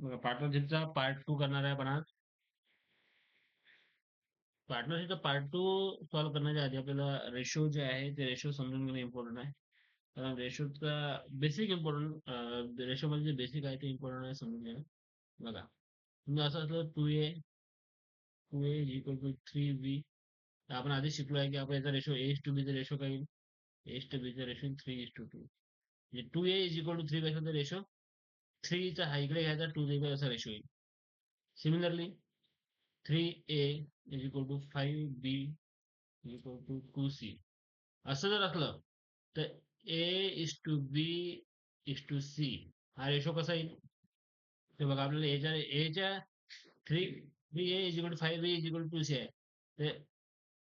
बघा पार्टनरशिपचा पार्ट 2 करणार आहे आपण आज. पार्टनरशिपचा पार्ट 2 सॉल्व्ह करण्याच्या आधी आपल्याला रेशो जे आहे ते रेशो समजून घेणं इम्पॉर्टंट आहे. कारण रेशोचा बेसिक इम्पॉर्टंट रेशोमध्ये जे बेसिक आहे ते इम्पॉर्टंट आहे समजून घेणं. बघा म्हणजे असं असलं 2a is equal to 3b. आपण आधी शिकलो आहे की आपण याचा रेशो A:B चा रेशो काय येईल? A:B चा रेशो 3:2. म्हणजे 2a इज इक्वल टू 3 पेक्षा रेशो 3 चा हा इकडे घ्यायचा 2 चा असा रेशो येईल. Similarly 3a is equal to 5b is equal to 2c. असं जर असलं तर A:B:C हा रेशो कसा येईल? ते बघा आपल्याला एच्या 3a is equal to 5b is equal to 2c आहे. तर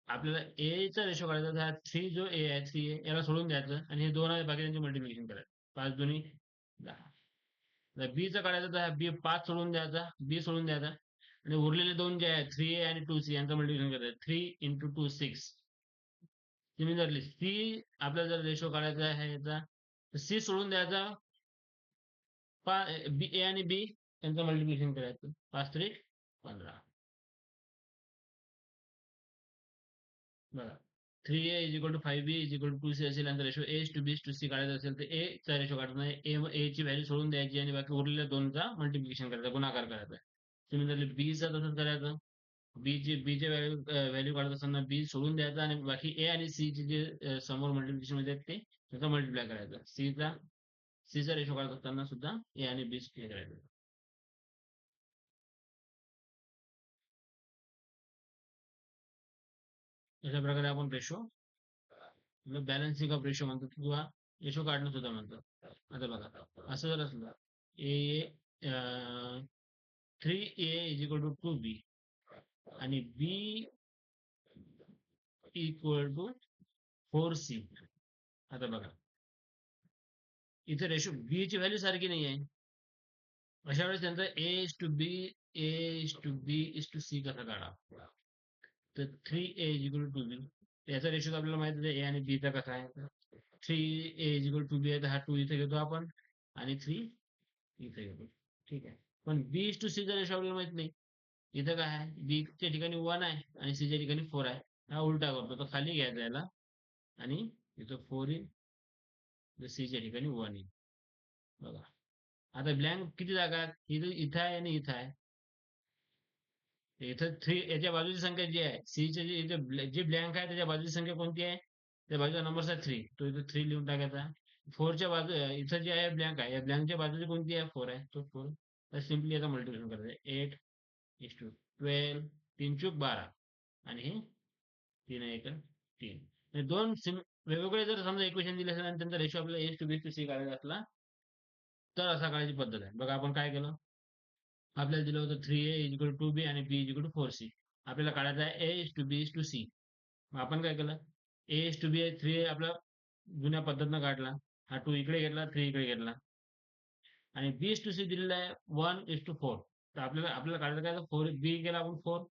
आपल्याला ए चा रेशो काढायचा तर हा 3 जो ए आहे 3a याला सोडून द्यायचं आणि हे 2 आहे बाकी त्यांचे मल्टिप्लिकेशन करायचं. 5 दुनी 10. बी चा काढायचा तर बी 5 सोडून द्यायचा, बी सोडून द्यायचा आणि उरलेले 2 जे आहेत 3a आणि 2c यांचं मल्टिप्लिकेशन करायचं. 3 × 2 6. सिमिलरली सी आपल्याला जर रेशो काढायचा आहे याचा तर सी सोडून द्यायचा. ए आणि बी यांचं मल्टिप्लिकेशन करायचं. 5 3 15. बघा 3a is equal to 5b is equal to 2c असेल आणि रेशो A:B:C काढायचा असेल तर ए चा रेशो काढायचा नाही. ए ची व्हॅल्यू सोडून द्यायची आणि बाकी उरलेल्या 2चा मल्टिप्लिकेशन करायचा, गुणाकार करायचा. सिमिलरली बी चा तसंच करायचं. बीचे व्हॅल्यू काढत असताना बी सोडून द्यायचा आणि बाकी ए आणि सी चे जे समोर मल्टिप्लिकेशन मध्ये आहेत ते त्याचा मल्टिप्लाय करायचा. सी चा रेशो काढत असताना सुद्धा ए आणि बी हे करायचं. अशा प्रकारे आपण रेशो बॅलन्सिंग ऑफ रेशो म्हणतो किंवा रेशो काढणं सुद्धा म्हणतो. आता बघा असं जर असलं ए 3a is equal to 2b आणि बी इक्वल टू 4c. आता बघा इथे रेशो बी ची व्हॅल्यू सारखी नाही आहे. अशा वेळेस त्यांचा A:B कसा काढा? तर 3a is equal to 2b. याचा रेशो आपल्याला माहिती आहे ए आणि बी चा कसा आहे. 3a is equal to 2b आहे तर हा 2 इथे घेतो आपण आणि 3 इथे घेतो. ठीक आहे. पण B:C चा रेशो आपल्याला माहित नाही. इथं काय आहे? बी च्या ठिकाणी 1 आहे आणि सी च्या ठिकाणी 4 आहे. हा उलटा करतो तर खाली घ्यायचा याला आणि इथं 4 येईल, सी च्या ठिकाणी 1 येईल. बघा आता ब्लँक किती जागा आहेत? इथं आहे आणि इथं आहे. इथं 3 याच्या बाजूची संख्या जी आहे सीच्या जे ब्लँक आहे त्याच्या बाजूची संख्या कोणती आहे? त्या बाजूचा नंबर आहे 3. तो इथं 3 लिहून टाकायचा. 4च्या बाजू इथं जे आहे ब्लँक आहे या ब्लँकच्या बाजूची कोणती आहे? 4 आहे. तो 4 तर सिम्पली याचा मल्टिप्लिकेशन करायचं. 8:12 3 चूक 12 आणि हे 3 1 3. हे दोन वेगवेगळे जर समजा इक्वेशन दिले असेल आणि त्यांचा रेशो आपल्याला A:B:C काढायचा असला तर असा काढायची पद्धत आहे. बघा आपण काय केलं? आपल्याला दिलं होतं 3a is equal to be आणि बी इज इक्वल टू 4c. आपल्याला काढायचा आहे A:B:C. मग आपण काय केलं? A:B आहे 3a आपला जुन्या पद्धतीनं काढला. हा 2 इकडे घेतला, 3 इकडे घेतला आणि B:C दिलेला आहे 1:4. तर आपल्याला आपल्याला काढायचं काय? 4 बी केला आपण 4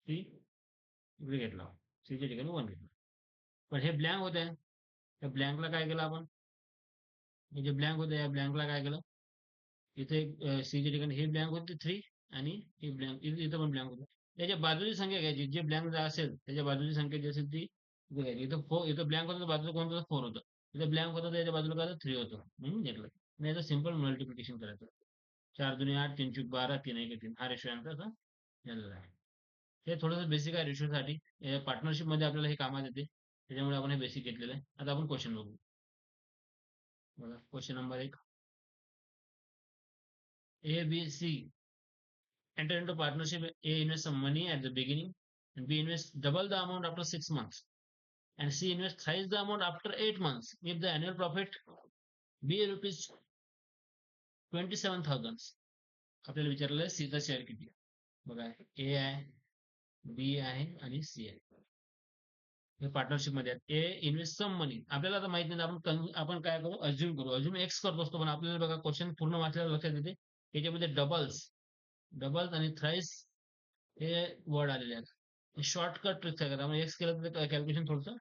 सी इकडे घेतला. सी च्या ठिकाणी 1 घेतला. पण हे ब्लँक होते. त्या ब्लँकला काय केलं आपण? हे जे ब्लँक होते या ब्लँकला काय केलं? इथे सी च्या ठिकाणी हे ब्लँक होते 3 आणि हे ब्लँक इथं पण ब्लँक होतं. त्याच्या बाजूची संख्या घ्यायची. जे ब्लँक असेल त्याच्या बाजूची संख्या जी असेल ती घ्यायची. इथं ब्लँक होतं बाजूला कोणतं होतं? 4 होतं. इथं ब्लँक होतं त्याच्या बाजूला काय होतं? 3 होतं म्हणून घेतलं. आणि याचं सिंपल मल्टिप्लिकेशन करायचं. 4 दुनी 8 3 चूक 12 3 1 3 हा रेशो यांचा असा झालेला आहे. हे थोडंसं बेसिक आहे रेशोसाठी. पार्टनरशिप मध्ये आपल्याला हे कामात येते. त्याच्यामुळे आपण हे बेसिक घेतलेलं आहे. आता आपण क्वेश्चन बघू. बघा question number 1. ABC enter into partnership. A invests some money at the beginning and B invests double the amount after 6 months and C invests thrice the amount after 8 months. If the annual profit be rupees 27,000. आपल्याला विचारलं C चा share किती आहे? बघा ए आहे, बी आहे आणि C आहे. हे पार्टनरशिप मध्ये आहेत. ए इन्व्हेस्ट सम मनी. आपल्याला आता माहित नाही आपण काय करू? अज्युम करू. अज्युम एक्स करत असतो पण आपल्याला बघा क्वेश्चन पूर्ण वाचल्यावर लक्षात येते याच्यामध्ये डबल्स आणि थ्राईस हे वर्ड आलेले आहेत. शॉर्टकट ट्रिक आहे. त्यामुळे एक्स केलं तर कॅल्क्युलेशन थोडंसं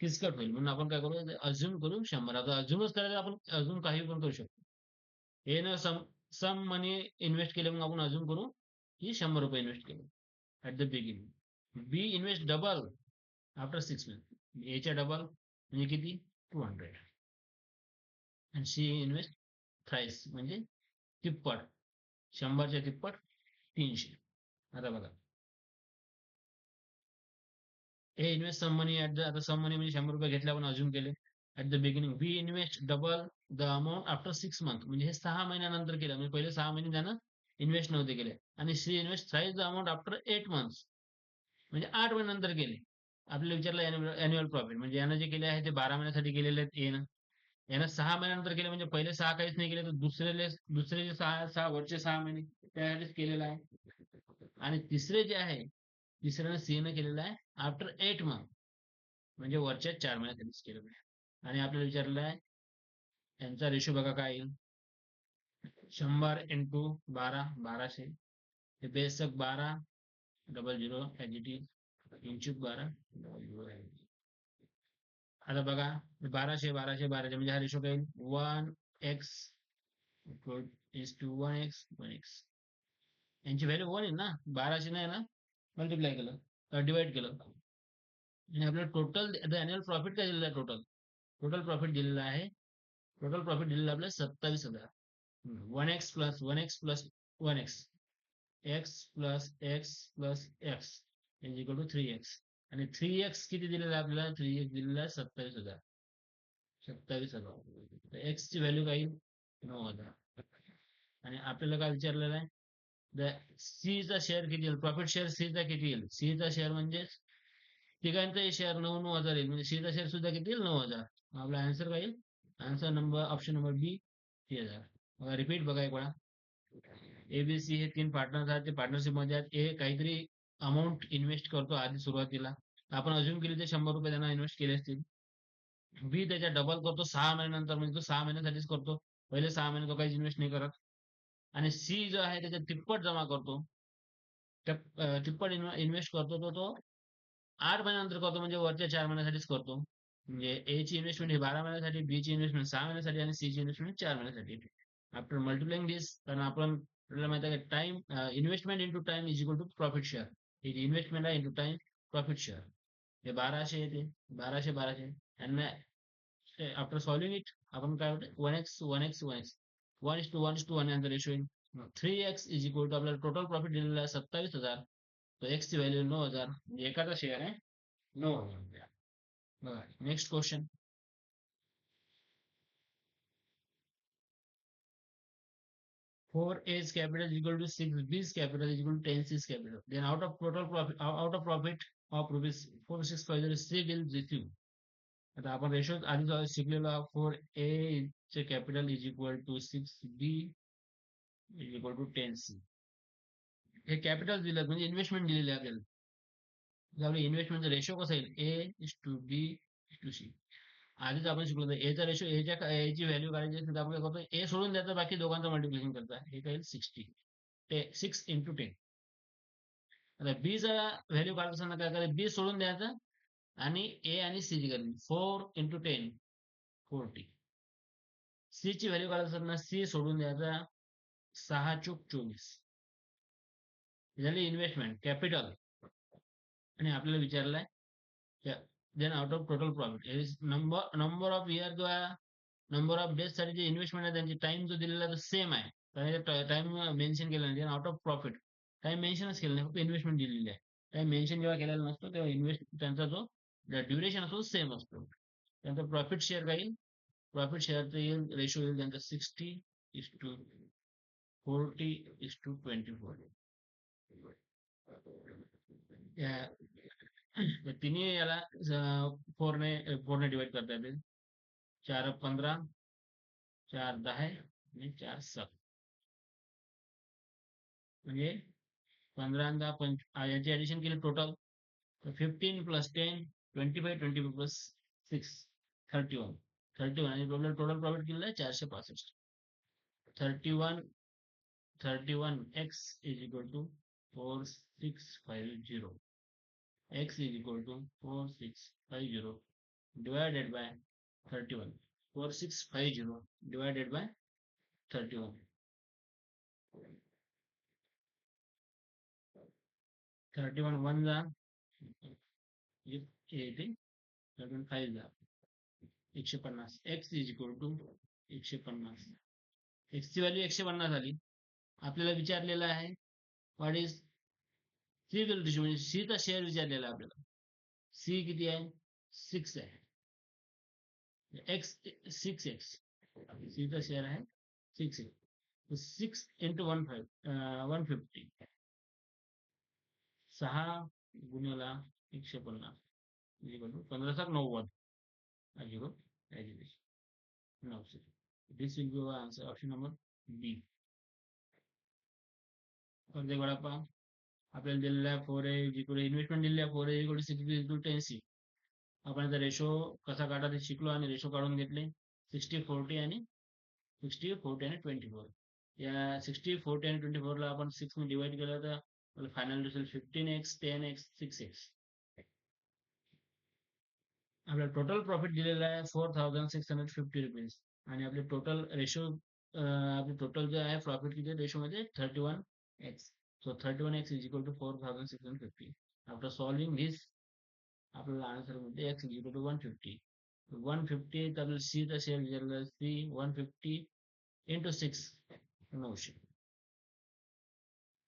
किचकट होईल म्हणून आपण काय करू? अज्युम करू 100. आता अज्युमच करायला आपण अजून काही पण करू शकतो. ए न सम मनी इन्व्हेस्ट केले, मग आपण अजून करू की 100 रुपये इन्व्हेस्ट केले at the beginning. B invest double after 6 month, एच्या डबल म्हणजे किती 200. आणि सी इन्व्हेस्ट थ्राईस म्हणजे तिप्पट, 100च्या तिप्पट 300. आता बघा, A invest some money at the, आता सम मनी म्हणजे 100 रुपये घेतले आपण अजून केले at the beginning. B invest double the amount after 6 month, म्हणजे हे 6 महिन्यानंतर केलं, म्हणजे पहिले 6 महिने त्यानं इन्व्हेस्ट नव्हते केले. आणि C invest thrice the amount after 8 months, म्हणजे 8 महिन्यानंतर केले. आपल्याला विचारलं अॅन्युअल प्रॉफिट, म्हणजे यानं जे केले आहे ते 12 महिन्यासाठी केलेले आहेत एनं. यानं 6 महिन्यानंतर केले, म्हणजे पहिले 6 काहीच नाही केले, तर दुसरे जे 6 वरचे 6 महिने त्यासाठीच केलेलं आहे. आणि तिसरे जे आहे, तिसऱ्यानं सी न केलेलं आहे आफ्टर 8 मंथ, म्हणजे वरच्या 4 महिन्यासाठीच केलेलं आहे. आणि आपल्याला विचारलेलं आहे यांचा रेशो बघा काय येईल. 100 इंटू 12, 1200, हे बेसक 12 डबल झिरो इंचूक 12. आता बघा 1200 1200 1200, म्हणजे हा रेशो काय येईल 1x is to 1x 1x. यांची व्हॅल्यू 1 येईल ना, 1200 नाही ना मल्टिप्लाय केलं, डिवाइड केलं. आणि आपल्याला टोटल अॅन्युअल प्रॉफिट काय दिलेलं आहे, टोटल प्रॉफिट दिलेलं आहे. टोटल प्रॉफिट दिलेलं आपल्याला 27,000. 1x plus 1x plus 1x, x plus x plus x is equal to 3x. आणि 3x किती दिलेलं आहे आपल्याला, 3x दिलेला आहे 27,000. 27,000. एक्स ची व्हॅल्यू काय येईल 9,000. आणि आपल्याला काय विचारलेलं आहे, सी चा शेअर किती येईल, प्रॉफिट शेअर सी चा किती येईल. सी चा शेअर म्हणजे तिघांचाही शेअर 9,000 येईल, म्हणजे सी चा शेअर सुद्धा किती येईल 9,000. आपला आन्सर काय येईल, आन्सर नंबर ऑप्शन नंबर बी 3,000. रिपीट बघा एक वेळा. एबीसी हे 3 पार्टनर्स आहेत, ते पार्टनरशिप मध्ये आहेत. ए काहीतरी अमाऊंट इन्व्हेस्ट करतो आधी सुरुवातीला, आपण अजून केली ते 100 रुपये त्यांना इन्व्हेस्ट केले असतील. बी त्याच्या डबल करतो 6 महिन्यानंतर, म्हणजे तो 6 महिन्यासाठीच करतो, पहिले 6 महिने तो काहीच इन्व्हेस्ट नाही करत. आणि सी जो आहे त्याच्या तिप्पट जमा करतो, तिप्पट इन्व्हेस्ट करतो तो 8 महिन्यानंतर करतो, म्हणजे वरच्या 4 महिन्यासाठीच करतो. म्हणजे ए ची इन्व्हेस्टमेंट ही 12 महिन्यासाठी, बी ची इन्व्हेस्टमेंट 6 महिन्यासाठी आणि सी ची इन्व्हेस्टमेंट 4 महिन्यासाठी. आफ्टर मल्टिप्लाइंग दिस, कारण आपल्याला माहिती आहे time investment into time is equal to profit share. ही इन्व्हेस्टमेंट आहे इंटू टाइम प्रॉफिट शेअर. हे 1200 येते, 1200 यांना आफ्टर सॉल्विंग इट आपण काय होते 1x 1x 1x 1:1:1 यांचा रेशो येईल. 3x इज इक्वल टू आपल्याला टोटल प्रॉफिट दिलेला आहे 27,000, तो एक्स ची व्हॅल्यू 9,000, म्हणजे एकाचा शेअर आहे 9,000. बघा next question. 4A's capital is equal to 6B's capital is equal to 10C's capital. Then out of profit of rupees 4,650 C will receive. आता आपण रेशो आधी शिकलेलो 4A चे capital is equal to 6B is equal to 10C. हे capital दिलं म्हणजे investment दिलेली आहे आपल्याला. आपल्या इन्व्हेस्टमेंटचा रेशो कसा येईल, A is to B is to C. आधीच आपण शिकलो होतं एचा रेशो, एची व्हॅल्यू काढायची असेल तर आपण काय करतो, ए सोडून द्यायचं, बाकी दोघांचं मल्टिप्लिकेशन करता. हे काय 60, 6 इंटू 10. आता बी चा व्हॅल्यू काढत असताना काय करायचं, बी सोडून द्यायचं आणि ए आणि सी ची करायची. 4 इंटू 10 40. सी ची व्हॅल्यू काढत असताना सी सोडून द्यायचा, 6 चूक 24 झाली इन्व्हेस्टमेंट कॅपिटल. आणि आपल्याला विचारलंय then out of total profit number of year किंवा नंबर ऑफ डेज साठी जे इन्व्हेस्टमेंट आहे त्यांची टाइम जो दिलेला तो सेम आहे, कारण टाइम मेन्शन केला नाही. आउट ऑफ प्रॉफिट टाइम मेन्शनच केलं नाही, फक्त इन्व्हेस्टमेंट दिलेली आहे. टाइम मेन्शन जेव्हा केलेला नसतो तेव्हा त्यांचा जो ड्युरेशन असतो सेम असतो. त्यांचा प्रॉफिट शेअर काय येईल, प्रॉफिट शेअरचा येईल रेशो येईल त्यांचा 60:40:24. तिन्ही याला 4 ने डिवाइड करता येते. 4 15, 4 10 आणि 4 7, म्हणजे 15 आणि 10 याची ऍडिशन केली टोटल 15 प्लस 10 25 25 प्लस 6 31 आणि टोटल प्रॉफिट केलेलं आहे 465. 31x is equal to 4650. x is equal to 4650 divided by 31. 4650 divided by 31. 31 1 जा 31 जा 150 x is equal to 150. x ची व्हॅल्यू 150 आली. आपल्याला विचारलेलं आहे व्हॉट इज सी रेशो, म्हणजे सी चा शेअर विचारलेला आहे आपल्याला. सी किती आहे? 6 आहे. एक्स 6x, सी चा शेअर आहे 6x. 6 into 150, 6 गुणिला 150 1590. This will be our answer, option number B. प्रत्येक वडापाव आपल्याला दिलेला आहे 4A जिकडे इन्व्हेस्टमेंट दिलेली आहे 4A इक्वल टू 6:10C. आपण आता रेशो कसा काढा ते शिकलो आणि रेशो काढून घेतले 60-40 आणि 60-40 आणि 24. या 60-40 आणि 24 ला आपण 6 ने डिवाइड केलं तर final result 15x 10x 6x. आपल्याला टोटल प्रॉफिट दिलेला आहे 4650 रुपीज आणि आपले टोटल रेशो आपले टोटल जे आहे प्रॉफिट किती रेशो मध्ये 31x. So 31x is equal to 4650. After solving this आपल्याला आन्सर मध्ये x इज इक्वल टू 150. 150 तर आपल्याला सी चा शेअर विचारला सी 150 इंटू 6 900.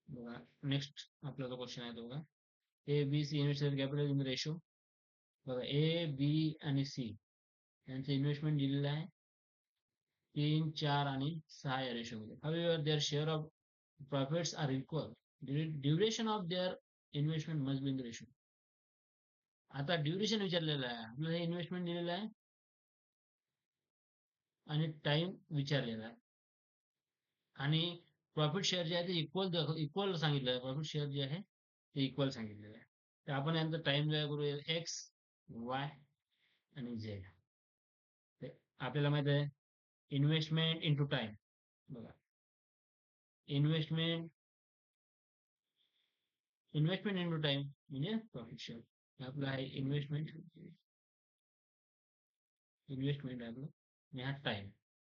बघा नेक्स्ट आपला जो क्वेश्चन आहे तो बघा A B C investor capital in ratio. बघा ए बी आणि सी यांचं इन्व्हेस्टमेंट दिलेलं आहे 3 4 आणि 6 या रेशो मध्ये. However, their share of profits are equal. Duration of their investment must be in the ratio. आता ड्युरेशन विचारलेलं आहे आपल्याला, इन्व्हेस्टमेंट दिलेलं आहे आणि टाइम विचारलेला आहे आणि प्रॉफिट शेअर जे आहे ते इक्वल सांगितलं आहे. प्रॉफिट शेअर जे आहे ते इक्वल सांगितलेलं आहे. तर आपण यांचा टाइम जो आहे करूया एक्स वाय आणि झेड. आपल्याला माहित आहे इन्व्हेस्टमेंट इंटू टाइम. बघा इन्व्हेस्टमेंट इंटू टाइम म्हणजे प्रॉफिट शेअर. आपलं आहे इन्व्हेस्टमेंट आहे आपलं आणि हा time.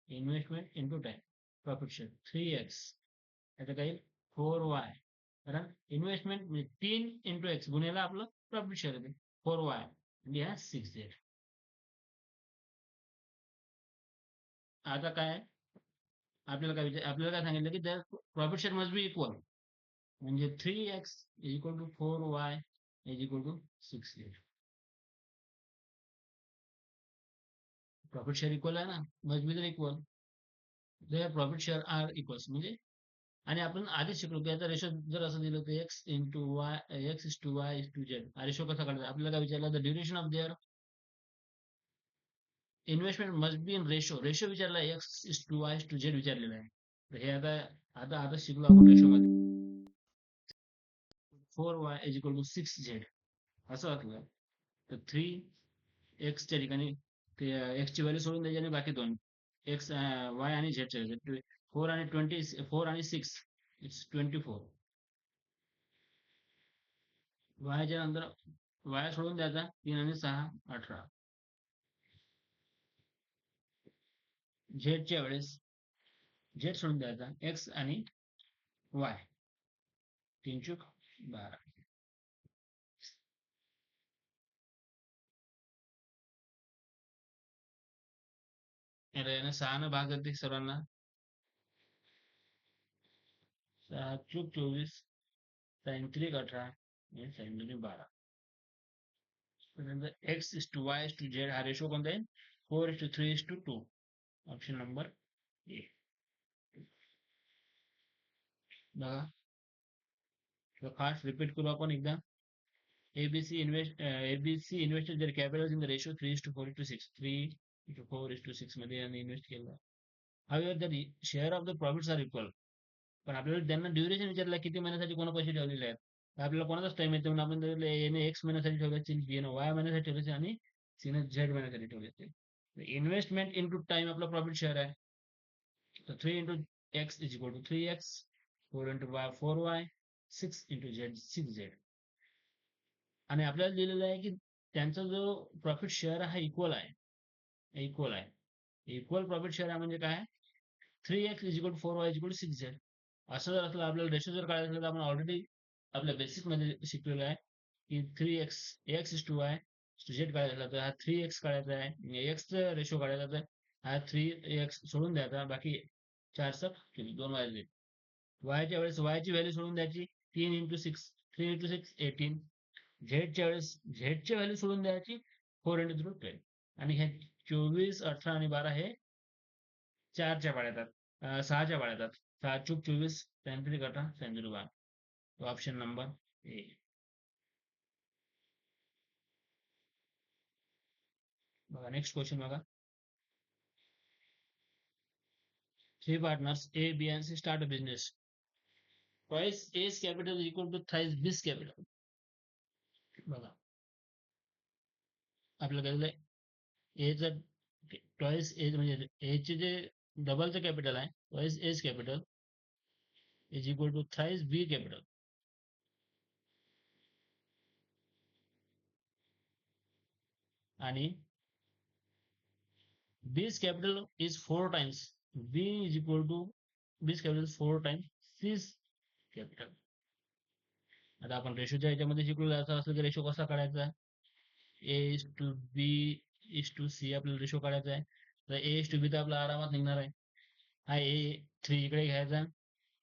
Investment into time profit share 3x. आता काही 4y, कारण इन्व्हेस्टमेंट म्हणजे 3 इंटू एक्स गुन्हेला आपलं प्रॉफिट शेअर येते 4y म्हणजे हा 6z. आता काय आपल्याला काय सांगितलं की त्या profit share must be equal, म्हणजे 3x is equal to 4y is equal to 6z. Profit share equal आहे ना, मस्ट बी तर equal. Their profit share are equals म्हणजे, आणि आपण आधीच शिकलो की याचा रेशो जर असं दिलं तर X into Y X is to Y is to Z. हा रेशो कसा काढायचा आपल्याला काय विचारलं तर duration of their investment must be in ratio विचारला X is to Y is to Z विचारलेला आहे. तर हे आता शिकलो आपण रेशो मध्ये 4y is equal to 6z असं वाटलं. तर 3x च्या ठिकाणी एक्स ची व्हॅल्यू सोडून द्यायची आणि बाकी दोन एक्स वाय आणि झेड च्या 4 आणि 4 आणि 6 इट्स 24. वायच्या नंतर वाय सोडून द्यायचा 3 आणि 6 18. झेडच्या वेळेस झेड सोडून द्यायचा एक्स आणि वाय 3 चूक 12. याने 6 न भाग करते सर्वांना 6 चूक 24 साइन 3 18 आणि sign 12. X is to Y is to Z हा रेशो कोणता आहे 4:3:2. Option number A. बघा फास्ट रिपीट करू आपण एकदा. ABC invested their capital in the ratio 3:4:6. 3:4:6 मध्ये यांनी इन्व्हेस्ट केलं. However, the share of the profits are equal. पण आपल्याला त्यांना ड्युरेशन विचारलं किती महिन्यासाठी कोणा पैसे ठेवलेले आहेत. आपल्याला कोणाचाच टाइम येतो म्हणून आपण याने एक्स महिन्यासाठी ठेवले, बीने वाय महिन्यासाठी ठेवले आणि सीने झेड महिन्यासाठी ठेवले. इन्व्हेस्टमेंट इंटू टाइम आपला प्रॉफिट शेअर आहे. तर 3 into x is equal to 3x, 4 into y 4y, 6 into z 6z. आणि आपल्याला दिलेलं आहे की त्यांचा जो प्रॉफिट शेअर हा इक्वल आहे. इक्वल प्रॉफिट शेअर आहे म्हणजे काय 3x is equal to 4y is equal to 6z. असं जर असलं आपल्याला रेशो जर काढायचं असेल तर आपण ऑलरेडी आपल्या बेसिक मध्ये शिकलेलो आहे की 3x x:y झेड काढायचा असला तर हा 3x काढायचा आहे, x चा रेशो काढायचा तर हा 3x सोडून द्यायचा, बाकी 4 2 वाजले. वायच्या वेळेस वायची व्हॅल्यू सोडून द्यायची, 3 × 6 3 × 6 18. झेडच्या वेळेस झेडची व्हॅल्यू सोडून द्यायची, 4 × 12. आणि हे 24 18 आणि 12 हे 4च्या पाड्या येतात, 6च्या पाड्या येतात. 6 × 24 73 कटा 12. Option number A. बघा नेक्स्ट क्वेश्चन बघा. 3 partners A, B and C start a business. Twice A's capital is equal to thrice B's capital. बघा आपलं काय झालंय, एचं ट्वाईस एज म्हणजे एचे जे डबलचं कॅपिटल आहे, twice A's capital is equal to thrice B capital. आणि B's capital is 4 times B is equal to B's capital 4 times C's capital. आता आपण रेशोच्या याच्यामध्ये शिकलो, असं असलं की रेशो कसा काढायचा, A is to B is to C आपल्याला रेशो काढायचा आहे. तर ए इज टू बी तर आपला आरामात निघणार आहे. हा ए 3 इकडे घ्यायचा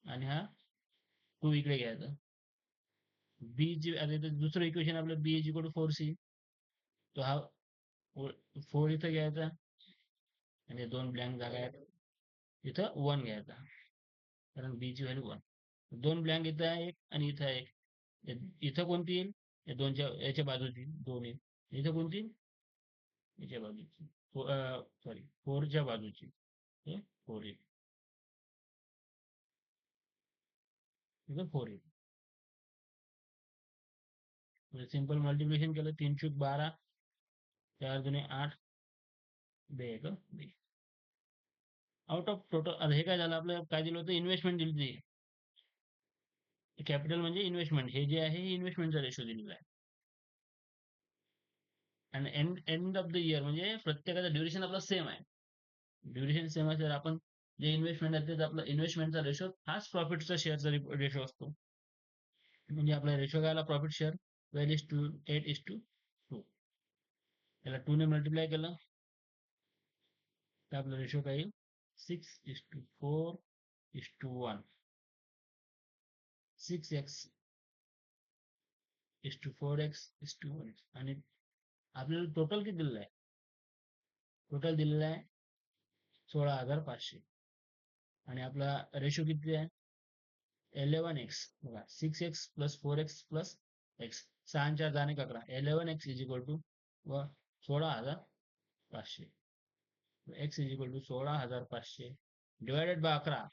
आणि हा 2 इकडे घ्यायचा. बी जी आता दुसरं इक्वेशन आपलं बी इज इक्वल टू 4c, तो हा 4 इथं घ्यायचा आणि 2 ब्लँक जागा आहेत, इथं 1 घ्यायचा कारण बी ची व्हॅल्यू 1. 2 ब्लँक इथं आहे एक आणि इथं आहे एक. इथं कोणती येईल, या दोनच्या याच्या बाजूची 2 येईल. इथं कोणती येईल, याच्या बाजूची, सॉरी 4च्या बाजूची 4 येईल, इथं 4 येईल. म्हणजे सिंपल मल्टिप्लिकेशन केलं, 3 × 12 4 × 8 बे एक बे. Out of total. आता हे काय झालं, आपलं काय दिलं होतं, इन्व्हेस्टमेंट दिली होती. कॅपिटल म्हणजे इन्व्हेस्टमेंट, हे जे आहे हे इन्व्हेस्टमेंटचा रेशो दिलेला आहे. आणि एंड ऑफ द इयर म्हणजे प्रत्येकाचा ड्युरेशन आपला सेम आहे. ड्युरेशन सेम असेल, आपण जे इन्व्हेस्टमेंट आहे तेच आपला इन्व्हेस्टमेंटचा रेशो हाच प्रॉफिटचा शेअरचा रेशो असतो. म्हणजे आपला रेशो काय आला, प्रॉफिट शेअर 12:8:2. त्याला 2 ने मल्टिप्लाय केलं तर आपला रेशो काय येईल, 6:4:1. 6x:4x:1. आणि आपल्याला टोटल किती दिलेलं आहे, टोटल दिलेलं आहे 16,500. आणि आपला रेशो किती आहे, 11x. बघा 6x + 4x + x, 6 4 10 11, 11x is equal to 16,500. x is equal to 16,500 divided by 11.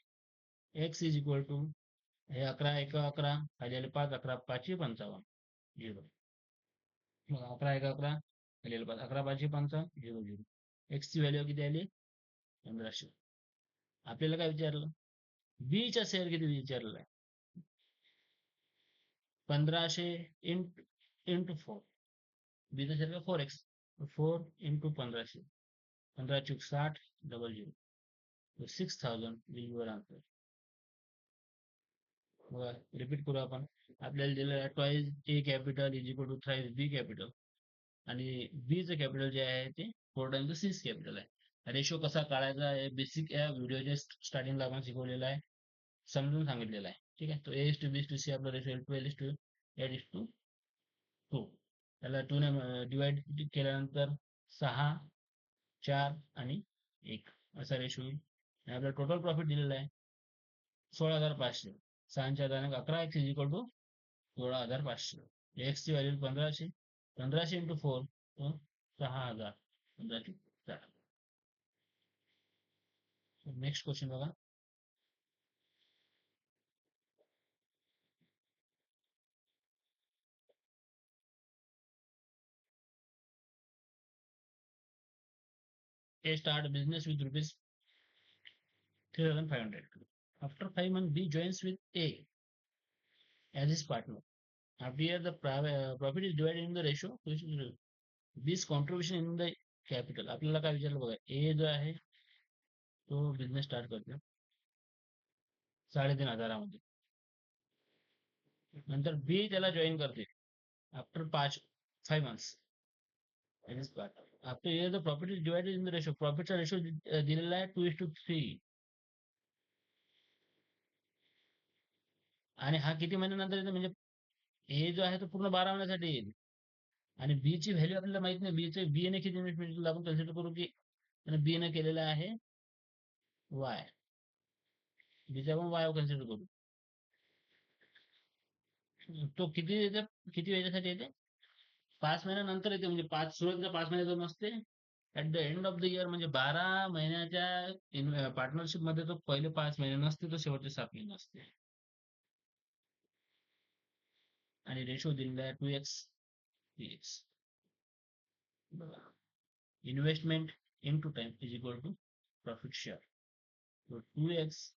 x is equal to, हे 11 1 11 खाली आले 5, 11 5 55 0. 11 1 11 खाली आले 5, 11 5 55 0 0. x ची व्हॅल्यू किती आली, 1500. आपल्याला काय विचारलं, बी चा शेअर किती विचारलेला आहे, 1500 इंटू 4. बी चा share 4x, 4 × 1500, 15 × 60 00. 6000 will your answer. बघा रिपीट करू आपण. आपल्याला दिलेलं आहे twice A capital is equal to thrice B capital, आणि बी चं कॅपिटल जे आहे ते 4 टाइम्स सीज कॅपिटल आहे. रेशो कसा काढायचा आहे बेसिक या व्हिडिओच्या स्टार्टिंगला आपण शिकवलेलं आहे, समजून सांगितलेलं आहे. ठीक आहे. तो A:B:C आपला रेशो 12:8:2. त्याला 2 ने डिवाइड केल्यानंतर 6 4 आणि 1 असा रेशो येईल. आणि आपल्याला टोटल प्रॉफिट दिलेला आहे 16,500. 6 4 11 x is equal to 16,500. X ची व्हॅल्यू 1500, 1500 इंटू 4 6,000, 15,4. नेक्स्ट क्वेश्चन बघा. A start business with rupees 3,500. After 5 months, B joins with A as his partner. After year, the profit is divided in the ratio which is B's contribution in the capital. आपल्याला काय विचारलं बघा, A जो आहे तो business start करतो. $3,500 नंतर बी त्याला जॉईन करते after 5 months after year the profit is divided in the ratio प्रॉफिटचा रेशो दिलेला आहे 2:3 आणि हा किती महिन्यानंतर येतो म्हणजे ए जो आहे तो पूर्ण 12 महिन्यासाठी येईल आणि बी ची व्हॅल्यू आपल्याला माहित नाही बी ने किती इन्व्हेस्टमेंट आपण कन्सिडर करू की बी ने केलेला आहे वाय बीचा आपण वाय कन्सिडर करू तो किती वेळेसाठी येते 5 महिन्यानंतर येते म्हणजे सुरुवातीला 5 महिन्याचा नसते at the end of the year म्हणजे 12 महिन्याच्या पार्टनरशिप मध्ये तो पहिले 5 महिने नसते तो शेवटचे 7 महिने असते आणि रेशो दिलेला आहे 2x 3x investment into time is equal to profit share तो 2x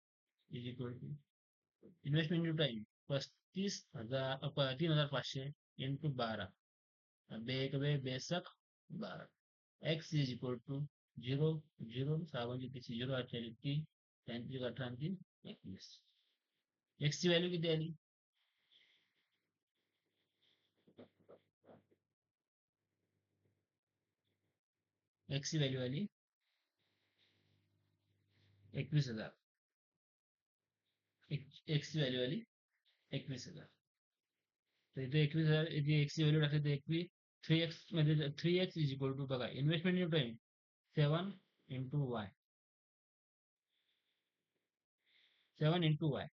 is equal to investment in time 3,500 into 12 एक बे बेसक 12 एक्स इज इक्वल टू 0 0 6 किती 0 8 3 33 18 3 21 एक्स ची व्हॅल्यू किती आली एक्स ची व्हॅल्यू आली 21,000 एक्स ची व्हॅल्यू आली 21,000 तर इथे 21,000 इथे एक्स ची व्हॅल्यू टाकली तर 21 3x मध्ये 3x इज इक्वल टू बघा investment in time 7 into Y 7 into Y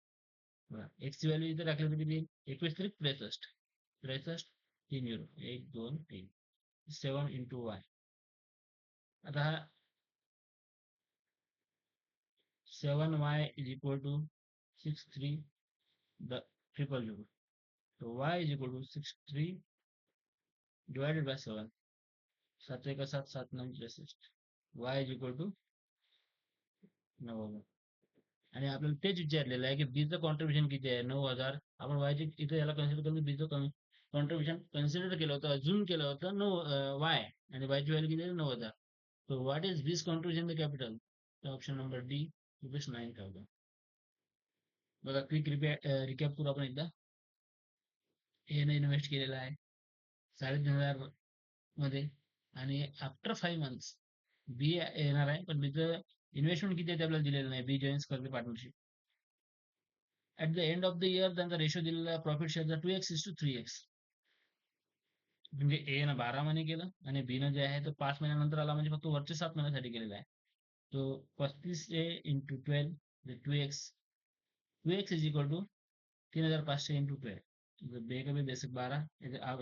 x ची व्हॅल्यू इथे टाकली तर किती 21 3 63 3 1 2 3 7 इंटू वाय आता हा 7y is equal to 63 the 000 तो y is equal to 63 divided by 7 7 1 7 7 9 63 y is equal to 9,000 आणि आपल्याला तेच विचारलेलं आहे की बीचं कॉन्ट्रीब्युशन किती आहे 9,000 आपण वायचे इथे याला कन्सिडर करून बीचं कॉन्ट्रीब्युशन कन्सिडर केलं होतं अजून केलं होतं वाय आणि वायची व्हॅल्यू किती आहे 9,000 So what is this contribution in the capital? The option number D, ₹9,000. बघा क्विक रिकॅप करू आपण एकदा ए ने इन्व्हेस्ट केलेला आहे 3,500 मध्ये आणि आफ्टर 5 मंथ्स बी येणार आहे पण बीचं इन्व्हेस्टमेंट किती आहे ते आपल्याला दिलेलं नाही बी जॉईन्स करते partnership at the end of the year त्यांचा रेशो दिलेला आहे प्रॉफिट शेअरचा 2x:3x म्हणजे ए न 12 महिने केलं आणि बी न जे आहे तो 5 महिन्यानंतर आला म्हणजे फक्त वरचे 7 महिन्यासाठी केलेला आहे तो 35 into 12 2x is equal to 3,500 into 12 बे का बे बेसिक 12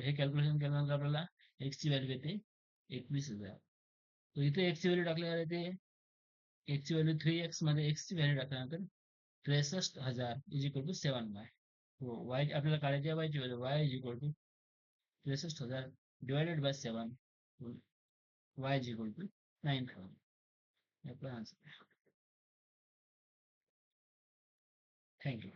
हे कॅल्क्युलेशन केल्यानंतर आपल्याला एक्स ची व्हॅल्यू येते 21,000 तो इथे एक्स ची व्हॅल्यू टाकल्यावर येते एक्स ची व्हॅल्यू 3x मध्ये एक्स ची व्हॅल्यू टाकल्यानंतर 63,000 इज इक्वल टू 7y हो वाय आपल्याला काढायची आहे वायची value Y is equal to 63,000 divided by 7 y is equal to 9,000 आपला आन्सर थँक्यू